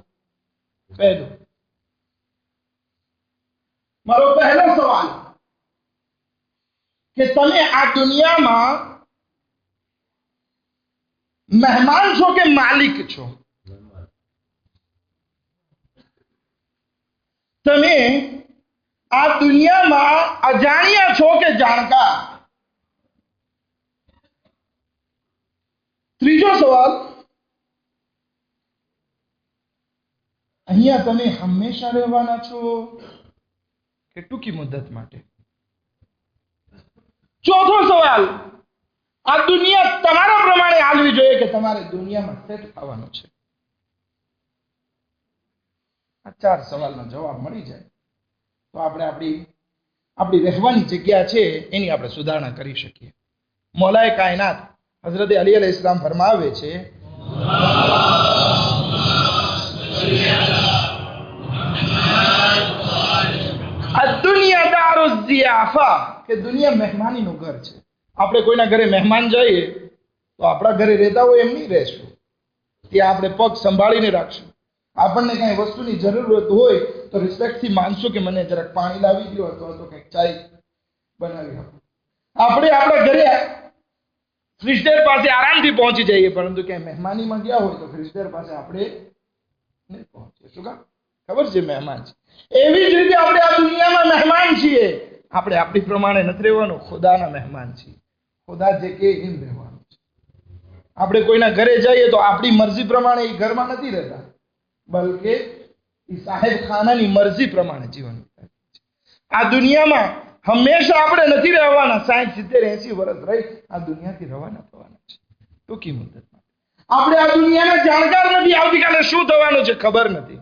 પહેલો, મારો પહેલો સવાલ કે તમે આ દુનિયામાં મહેમાન છો કે માલિક છો? તમે આ દુનિયામાં અજાણ્યા છો કે જાણકાર? ત્રીજો સવાલ, અહીંયા તમે હંમેશા રહેવાના છો કે ટૂંકી મુદ્દત માટે? ચોથો સવાલ, આ દુનિયા તમારા પ્રમાણે હાલવી જોઈએ કે તમારે દુનિયામાં સેટ થવાનું છે? આ 4 સવાલનો જવાબ મળી જાય તો આપણે આપણી રહેવાની જગ્યા છે એની આપણે સુધારણા કરી શકીએ. મૌલાએ કાયનાત હઝરત અલી અલૈહિસ સલામ ફરમાવે છે આ દુનિયા દારુઝ ઝિયાફા, કે દુનિયા મહેમાનીનું ઘર છે. આપણે કોઈના ઘરે મહેમાન જઈએ તો આપણા ઘરે રહેતા હોય એમ નહીં રહેશું, ત્યાં આપણે પગ સંભાળીને રાખશું. આપણને કઈ વસ્તુની જરૂરત હોય તો રિસ્પેક્ટથી માનશું કે મને જરાક પાણી લાવી દો અથવા તો કંઈક ચાય બનાવી આપો. આપણે આપણા ઘરે ફ્રિજડેર પાસે આરામથી પહોંચી જઈએ, પરંતુ ક્યાંય મહેમાનીમાં ગયા હોય તો ફ્રિજડેર પાસે આપણે નહીં પહોંચીએ. શું કામ? ખબર છે મહેમાન છે. એવી જ રીતે આપણે આ દુનિયામાં મહેમાન છીએ. આપણે આપણી પ્રમાણે નથી રહેવાનું, ખુદાના મહેમાન છીએ. ખુદા જે કે એમ રહેવાનું છે. આપણે કોઈના ઘરે જઈએ તો આપણી મરજી પ્રમાણે એ ઘરમાં નથી રહેતા, બલકે એ સાહેબ ખાનાની મરજી પ્રમાણે જીવન વિતાવે છે. આ દુનિયામાં હંમેશા આપણે નથી રહેવાના. 60, 70, 80 વર્ષ રહી આ દુનિયાથી રવાના થવાના છે ટૂંકી મુદ્દતમાં. આપણે આ દુનિયાના જાણકાર નથી, આવતીકાલે શું થવાનું છે ખબર નથી.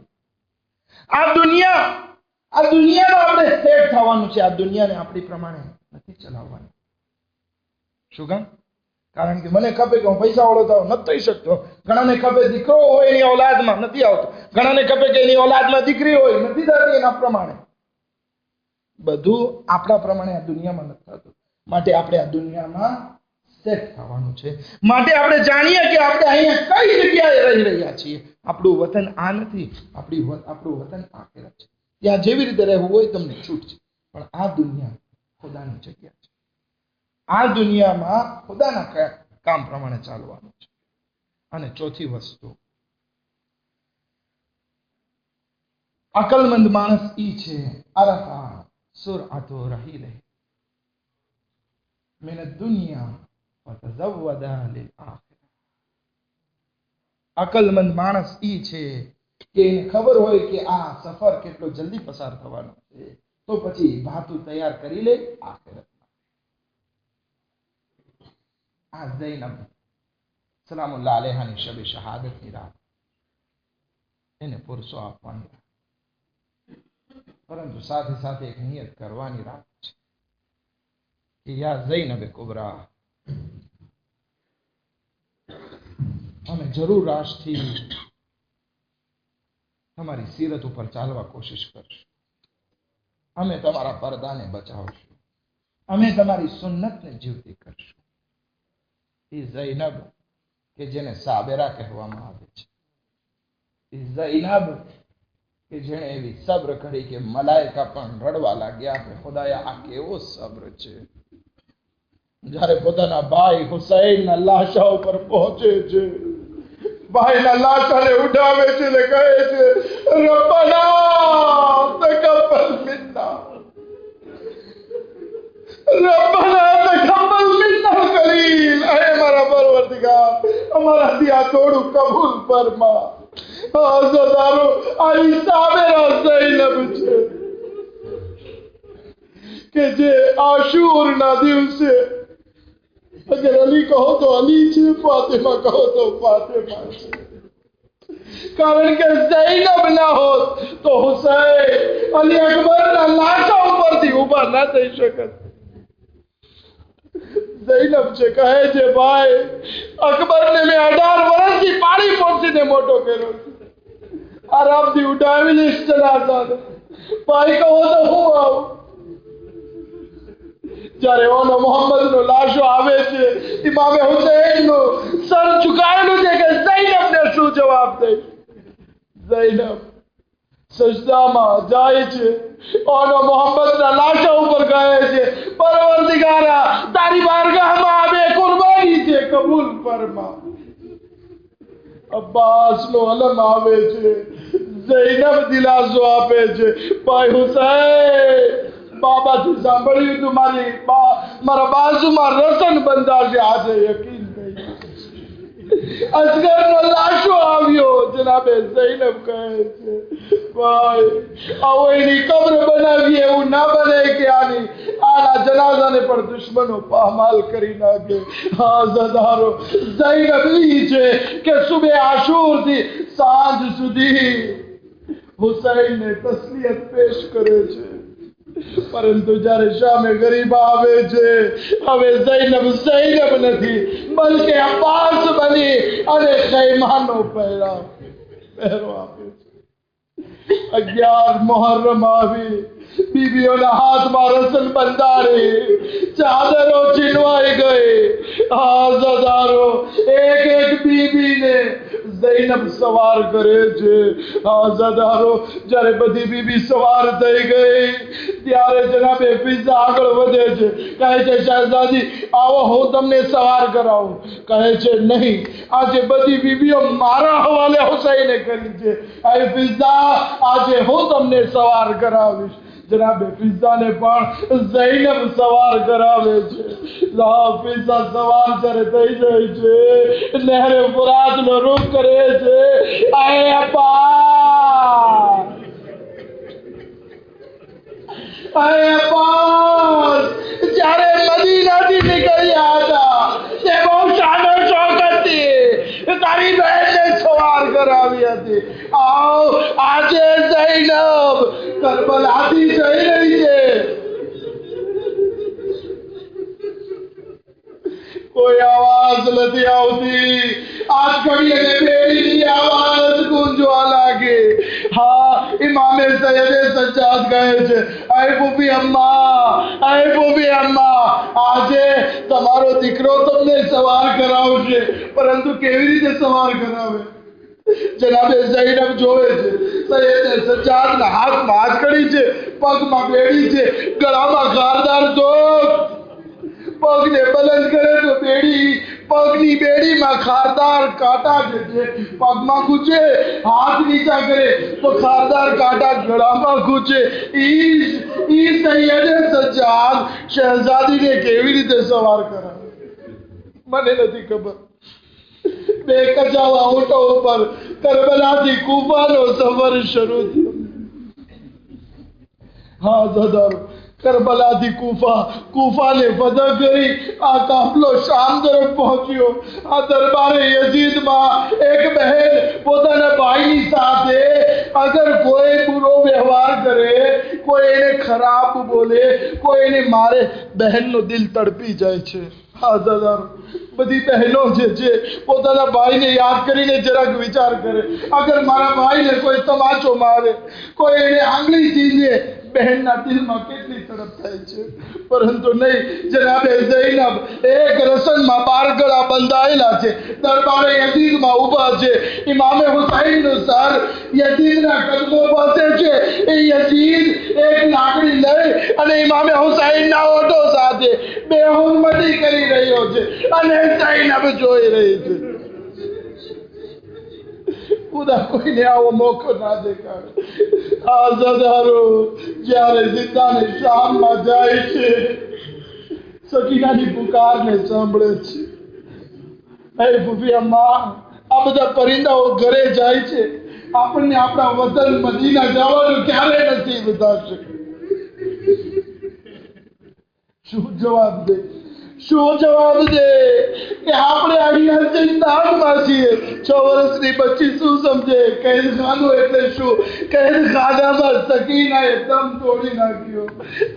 આ દુનિયામાં આપણે સેટ થવાનું છે. આ દુનિયાને આપણી પ્રમાણે નથી ચલાવવાની. શું કામ? કારણ કે મને ખપે કે હું પૈસા વાળો થાવ, નથી થઈ શકતો. ઘણાને ખપે દીકરો હોય એની ઓલાદમાં, નથી આવતો. ઘણાને ખપે કે એની ઓલાદમાં દીકરી હોય, નથી થતી એના પ્રમાણે. બધું આપણા પ્રમાણે આ દુનિયામાં નથી થતું. માટે આપણે આ દુનિયામાં સેટ થવાનું છે. માટે આપણે જાણીએ કે આપણે અહીંયા કઈ જગ્યાએ રહી રહ્યા છીએ. આપણું વતન આ નથી, આપણું વતન આખિરત છે. ત્યાં જેવી રીતે રહેવું હોય તમને છૂટ છે. પણ આ દુનિયા ખુદાની જગ્યા છે. આ દુનિયામાં ખુદાના કામ પ્રમાણે ચાલવાનું છે. અને ચોથી વસ્તુ, અકલમંદ માણસ ઈ છે અરફા સુરઆતો રહીલે મિન દુનિયા વતઝવદા લિલ આખિરા. અકલમંદ માણસ ઈ છે કે એને ખબર હોય કે આ સફર કેટલો જલ્દી પસાર થવાનો છે, તો પછી ભાતું તૈયાર કરી લે આખિરતમાં. આ ઝૈનબ સલામુલ્લાહ અલૈહાની શબે શહાદતની રાત એને પુરસો આપવાની રાત, પરંતુ સાથે સાથે એક નિયત કરવાની રાત છે કે યા ઝૈનબ કુબરા, અમે જરૂર આજથી તમારી સીરત ઉપર ચાલવા કોશિશ કરશું. અમે તમારા પરદાને બચાવશું. અમે તમારી સુન્નતને જીવતી કરશું. એ ઝૈનબ કે જેને સાબેરા કહેવામાં આવે છે, એ ઝૈનબ કે જેણે એવી સબ્ર કરી કે મલાઈકા પણ રડવા લાગ્યા કે ખુદાયા આ કેવો સબ્ર છે. જ્યારે પોતાના ભાઈ હુસૈનના લાશા ઉપર પહોંચે છે, ભાઈના લાશાને ઉઠાવે છે ને કહે છે રબ્બના તકબ્બલ મિન્ના, રબ્બના તકબ્બલ મિન્ના કલીલ. હે મારા પરવરદિગાર, અમારાથી આ થોડું કબૂલ ફરમા. આઝાદારો આ સાબેરા ઝૈનબ છે કે જે આશુરના દિવસે અગર અલી કહો તો અલી છે, ફાતિમા કહો તો ફાતિમા છે. કારણ કે ઝૈનબ ના હોત તો હુસૈન અલી અકબરના લાશા ઉપરથી ઉભા ના થઈ શકત. ઝૈનબ છે, કહે છે ભાઈ અકબરને મેં 18 વર્ષથી પાણી પોસીને મોટો કર્યો છે. આરામથી ઉઠાવી લઈશ જનાઝાને. ભાઈ કહો તો હું આવું. જ્યારે ઓનો મોહમ્મદનો લાશો આવે છે, ઇમામે હુસૈનનું સર ઝુકાયેલું છે કે ઝૈનબને શું જવાબ દે. ઝૈનબ સજદામાં જાય છે, ઓનો મોહમ્મદના લાશા ઉપર કહે છે પરવરદિગારા તારી બારગાહમાં આ બે કુરબાની છે, કબૂલ ફરમા. અબ્બાસનો અલમ આવે છે, ઝૈનબ દિલાસો આપે છે ભાઈ હુસૈન બાબાથી સાંભળ્યું તું મારા બાજુમાં રતન બંધાશે, આજે યકીન થઈ. અસગરનો લાશો આવ્યો, જનાબે ઝૈનબ કહે છે ભાઈ આવો એની કબ્ર બનાવીએ, એવું ના બને કે આના જનાઝાને પણ દુશ્મનો પામાલ કરી નાખે. હા ઝદારો ઝૈનબ ઈ છે કે સુબે આશુરથી સાંજ સુધી હુસૈનને તસ્લીયત પેશ કરે છે. પરંતુ જ્યારે શામે ગરીબા આવે છે, હવે ઝૈનબ નથી બલકે અબ્બાસ બની અને ખૈમાનો પહેરો આપે છે. 11 મુહર્રમ આવી, બીબીઓના હાથમાં રસન બંધારી, ચાદરો છીનવાઈ ગઈ. હાજદારો એક બીબીને ઝૈનબ સવાર કરે છે. હાજદારો જ્યારે બધી બીબી સવાર થઈ ગઈ ત્યારે જનાબે ફિઝા આગળ વધે છે, કહે છે શહેજાદી આવો હું તમને સવાર કરાવું. કહે છે નહીં, આજે બધી બીબીઓ મારા હવાલે હુસૈને કરી છે. એ ફિઝા આજે હું તમને સવાર કરાવીશ. જનાબે ફિઝાને પણ ઝૈનબ સવાર કરાવે છે. ફિઝા સવાર જ્યારે થઈ જાય છે, નહેરે ફુરાતનો રૂખ કરે છે. આય અબ્બાસ, આય અબ્બાસ, જ્યારે મદીનાથી નીકળ્યા હતા તે બહુ શાન શોકતથી તારી બહેનને સવાર કરાવી હતી. આવ આજે ઝૈનબ કરબલાથી જઈ રહી છે. કોઈ આવાજ નથી આવતી. આજ ઘડી અને બેડીની આવાજ ગુંજવા લાગે. હા, ઇમામે સૈયદે સજ્જાદ કહે છે આય ફૂફી અમ્મા, આય ફૂફી અમ્મા, આજે તમારો દીકરો તમને સવાર કરાવશે. પરંતુ કેવી રીતે સવાર કરાવે? જનાબે ઝૈનબ જોવે છે, સૈયદે સજ્જાદના હાથમાં હાથકડી છે, પગમાં બેડી છે, ગળામાં ગારદાર ધોક, પગને બલંદ કરે તો બેડી, પગની બેડીમાં ખારદાર કાંટા છે, પગમાં ખૂચે, હાથ નીચા કરે તો ખારદાર કાંટા ગળામાં ખૂચે. ઈ સૈયદે સજ્જાદ શહેજાદીને કેવી રીતે સવાર કરાવે મને નથી ખબર. બે કચાવા ઊંટો ઉપર કરબલાથી કુફાનો સફર શરૂ થયો. હા દાદા, કરબલાથી કુફાને ફતહ કરી આ કાફલો શામ તરફ પહોંચ્યો. આ દરબારે યઝીદમાં એક બહેન પોતાના ભાઈની સાથે અગર કોઈ બુરો વ્યવહાર કરે, કોઈ એને ખરાબ બોલે, કોઈ એને મારે, બહેનનો દિલ તડપી જાય છે. હા દાદા, બધી બહેનો જે છે પોતાના ભાઈને યાદ કરીને જરાક વિચાર કરે, અગર મારા ભાઈને કોઈ તમાચો મારે, કોઈ એને આંગળી ચીંધે, બહેનના દિલમાં કેટલી તડપ થાય છે. પરંતુ નહીં, જનાબે ઝૈનબ એક રસનમાં બારગળા બંધાયેલા છે, દરબારે યઝીદમાં ઊભા છે. ઇમામે હુસૈનનું સર યઝીદના કદમો પાસે છે. એ યઝીદ એક લાકડી લઈ અને ઇમામે હુસૈનના ઓઠો સાથે બેહુરમતી કરી રહ્યો છે અને ઝૈનબ જોઈ રહી છે. ખુદા કોઈને આવો મોકો ના દેખાડે. આઝાદારો જ્યારે જિદ્દાને શામમાં જાય છે, સકીનાની પુકારને સાંભળે છે. હે ફૂફી અમ્મા, આ બધા પરિંદાઓ ઘરે જાય છે, આપણને આપણા વતન મદીના જવાનું ક્યારે નસીબ થશે? શું જવાબ દે, શું જવાબ દે કે આપણે અહીંયા જિંદામાં છીએ? 6 વર્ષની બચ્ચી શું સમજે? કેદખાનું એટલે શું? કેદખાનામાં સકીનાએ દમ તોડી નાખ્યો.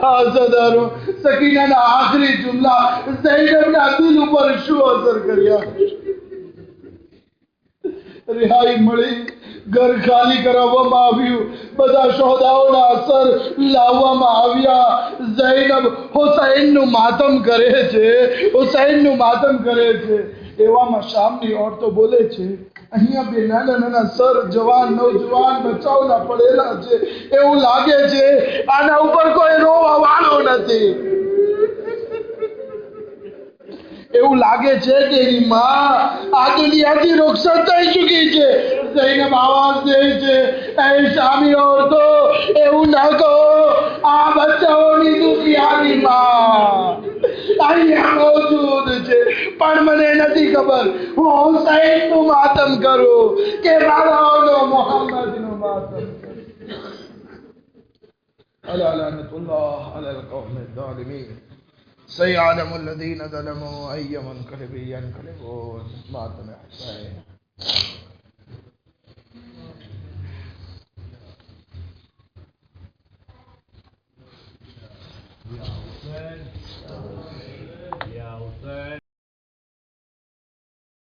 આ સદારો સકીનાના આખરી જુમલા ઝૈનબના દિલ ઉપર શું અસર કર્યા? રિહાઈ મળી, ઘર ખાલી કરાવવામાં આવ્યું, બધા સોદાઓના અસર લાવવામાં આવ્યા. ઝૈનબ હુસૈનનું માતમ કરે છે, હુસૈનનું માતમ કરે છે. એવામાં શામની ઓરતો બોલે છે, અહીંયા બે નાના નાના સર જવાન નવજવાન બચ્ચાઓના પડેલા છે, એવું લાગે છે આના ઉપર કોઈ રોવા વાળો નથી. એવું લાગે છે કે એની માં આ દુનિયાથી રૂખસત થઈ ચૂકી છે. ઝૈનબ આવાજ દે છે, એ શામી ઓરતો, એવું ના કહો, આ બચ્ચાઓની દુનિયાની માં અહીંયા મોજૂદ છે, પણ મને નથી ખબર હું હુસૈનનું માતમ કરું કે મારા મોહમ્મદનું માતમ કરું. અલા લઅનતુલ્લાહ અલલ કૌમિઝ ઝાલિમીન. سيعلم الذين ظلموا أي منقلب ينقلبون. ماتم حسين.